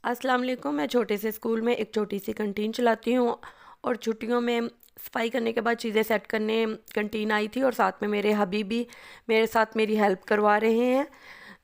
السلام علیکم۔ میں چھوٹے سے اسکول میں ایک چھوٹی سی کنٹین چلاتی ہوں، اور چھٹیوں میں صفائی کرنے کے بعد چیزیں سیٹ کرنے کنٹین آئی تھی، اور ساتھ میں میرے حبیب بھی میرے ساتھ میری ہیلپ کروا رہے ہیں۔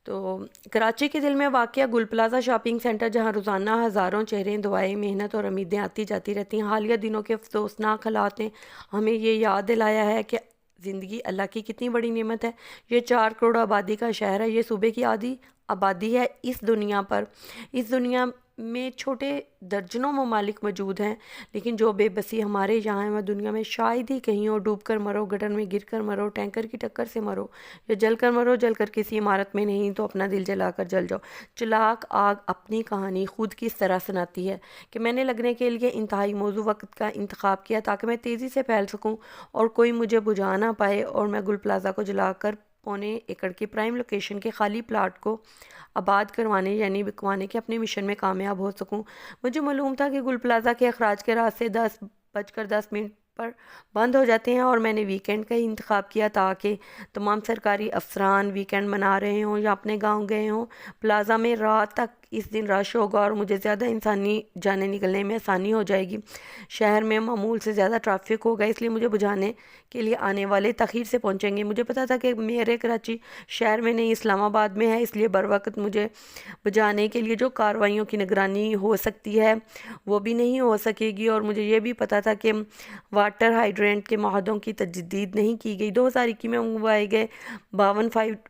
تو کراچی کے دل میں واقع گل پلازہ شاپنگ سینٹر، جہاں روزانہ ہزاروں چہرے، دعائیں، محنت اور امیدیں آتی جاتی رہتی ہیں، حالیہ دنوں کے افسوسناک حالات نے ہمیں یہ یاد دلایا ہے کہ زندگی اللہ کی کتنی بڑی نعمت ہے۔ یہ 4 کروڑ آبادی کا شہر ہے، یہ صوبے کی آدھی آبادی ہے اس دنیا پر۔ اس دنیا میں چھوٹے درجنوں ممالک موجود ہیں، لیکن جو بے بسی ہمارے یہاں ہے وہ دنیا میں شاید ہی کہیں ہو۔ ڈوب کر مرو، گٹر میں گر کر مرو، ٹینکر کی ٹکر سے مرو، یا جل کر مرو، جل کر کسی عمارت میں نہیں تو اپنا دل جلا کر جل جاؤ۔ چلاک آگ اپنی کہانی خود کس طرح سناتی ہے کہ میں نے لگنے کے لیے انتہائی موزوں وقت کا انتخاب کیا تاکہ میں تیزی سے پھیل سکوں اور کوئی مجھے بجھا نہ پائے، اور میں گل پلازہ کو جلا کر 1.25 ایکڑ کی پرائم لوکیشن کے خالی پلاٹ کو آباد کروانے یعنی بکوانے کے اپنے مشن میں کامیاب ہو سکوں۔ مجھے معلوم تھا کہ گل پلازہ کے اخراج کے راستے 10:10 پر بند ہو جاتے ہیں، اور میں نے ویکینڈ کا ہی انتخاب کیا تاکہ تمام سرکاری افسران ویکینڈ منا رہے ہوں یا اپنے گاؤں گئے ہوں۔ پلازہ میں رات تک اس دن رش ہوگا اور مجھے زیادہ انسانی جانے نکلنے میں آسانی ہو جائے گی۔ شہر میں معمول سے زیادہ ٹریفک ہوگا، اس لیے مجھے بجھانے کے لیے آنے والے تاخیر سے پہنچیں گے۔ مجھے پتا تھا کہ میرے کراچی شہر میں نہیں، اسلام آباد میں ہے، اس لیے بر وقت مجھے بجانے کے لیے جو کارروائیوں کی نگرانی ہو سکتی ہے وہ بھی نہیں ہو سکے گی، اور مجھے یہ بھی پتا تھا کہ واٹر ہائیڈرینٹ کے معاہدوں کی تجدید نہیں کی گئی۔ 2021 میں منگوائے گئے 52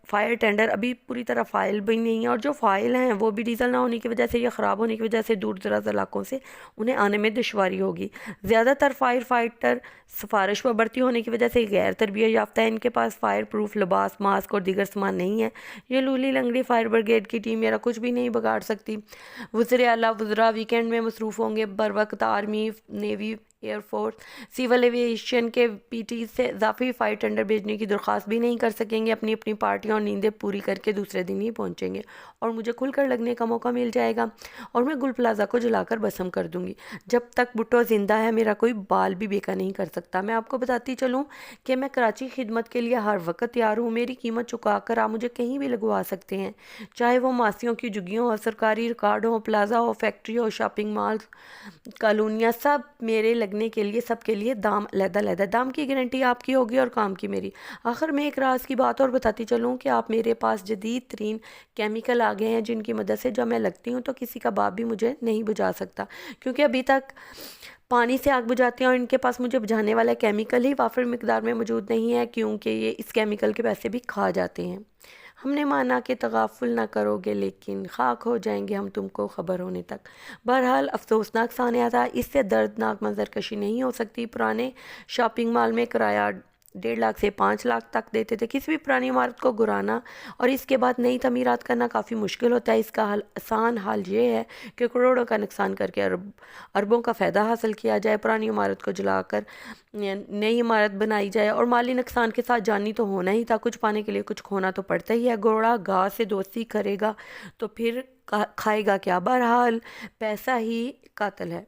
فائر ٹینڈر ابھی پوری طرح فائل بھی نہیں ہیں، اور جو فائل ہیں وہ بھی ڈیزل نہ ہونے کی وجہ سے یا خراب ہونے کی وجہ سے دور دراز علاقوں سے انہیں آنے میں دشواری ہوگی۔ زیادہ تر فائر فائٹر سفارش پر بھرتی ہونے کی وجہ سے غیر تربیت یافتہ ہیں، ان کے پاس فائر پروف لباس، ماسک اور دیگر سامان نہیں ہے۔ یہ لولی لنگڑی فائر بریگیڈ کی ٹیم میرا کچھ بھی نہیں بگاڑ سکتی۔ وزیر اعلیٰ وزراء ویکینڈ میں مصروف ہوں گے، بر وقت army, navy, air force, civil aviation کے پی ٹی سے اضافی فائر ٹینڈر بھیجنے کی درخواست بھی نہیں کر سکیں گے۔ اپنی اپنی پارٹیاں اور نیندیں پوری کر کے دوسرے دن ہی پہنچیں گے، اور مجھے کھل کر لگنے کا موقع مل جائے گا، اور میں گل پلازہ کو جلا کر بھسم کر دوں گی۔ جب تک بھٹو زندہ ہے میرا کوئی بال بھی بیکا نہیں کر سکتا۔ میں آپ کو بتاتی چلوں کہ میں کراچی خدمت کے لیے ہر وقت تیار ہوں۔ میری قیمت چکا کر آپ مجھے کہیں بھی لگوا سکتے ہیں، چاہے وہ ماسیوں کی جھگیوں ہو، سرکاری ریکارڈ ہو، پلازہ ہو، فیکٹری ہو، شاپنگ مال، کالونیاں، سب میرے لگنے کے لیے، سب کے لیے دام علیحدہ علیحدہ۔ دام کی گارنٹی آپ کی ہوگی اور کام کی میری۔ آخر میں ایک راز کی بات اور بتاتی چلوں کہ آپ میرے پاس جدید ترین کیمیکل آ گئے ہیں، جن کی مدد سے جب میں لگتی ہوں تو کسی کا باپ بھی مجھے نہیں بجھا سکتا، کیونکہ ابھی تک پانی سے آگ بجھاتے ہیں اور ان کے پاس مجھے بجھانے والا کیمیکل ہی وافر مقدار میں موجود نہیں ہے، کیونکہ یہ اس کیمیکل کے پیسے بھی کھا جاتے ہیں۔ ہم نے مانا کہ تغافل نہ کرو گے، لیکن خاک ہو جائیں گے ہم تم کو خبر ہونے تک۔ بہرحال افسوسناک سانحہ تھا، اس سے دردناک منظر کشی نہیں ہو سکتی۔ پرانے شاپنگ مال میں کرایہ 1.5 لاکھ سے 5 لاکھ تک دیتے تھے۔ کسی بھی پرانی عمارت کو گرانا اور اس کے بعد نئی تعمیرات کرنا کافی مشکل ہوتا ہے۔ اس کا آسان حل یہ ہے کہ کروڑوں کا نقصان کر کے اربوں کا فائدہ حاصل کیا جائے، پرانی عمارت کو جلا کر نئی عمارت بنائی جائے، اور مالی نقصان کے ساتھ جانی تو ہونا ہی تھا۔ کچھ پانے کے لیے کچھ کھونا تو پڑتا ہی ہے۔ گھوڑا گھاس سے دوستی کرے گا تو پھر کھائے گا کیا؟ بہرحال پیسہ ہی قاتل ہے۔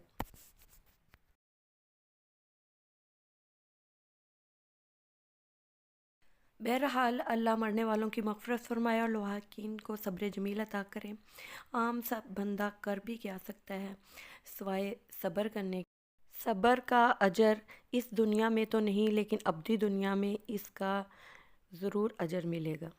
بہرحال اللہ مرنے والوں کی مغفرت فرمائے اور لواحقین کو صبر جمیل عطا کرے۔ عام سب بندہ کر بھی کیا سکتا ہے سوائے صبر کرنے۔ صبر کا اجر اس دنیا میں تو نہیں، لیکن ابدی دنیا میں اس کا ضرور اجر ملے گا۔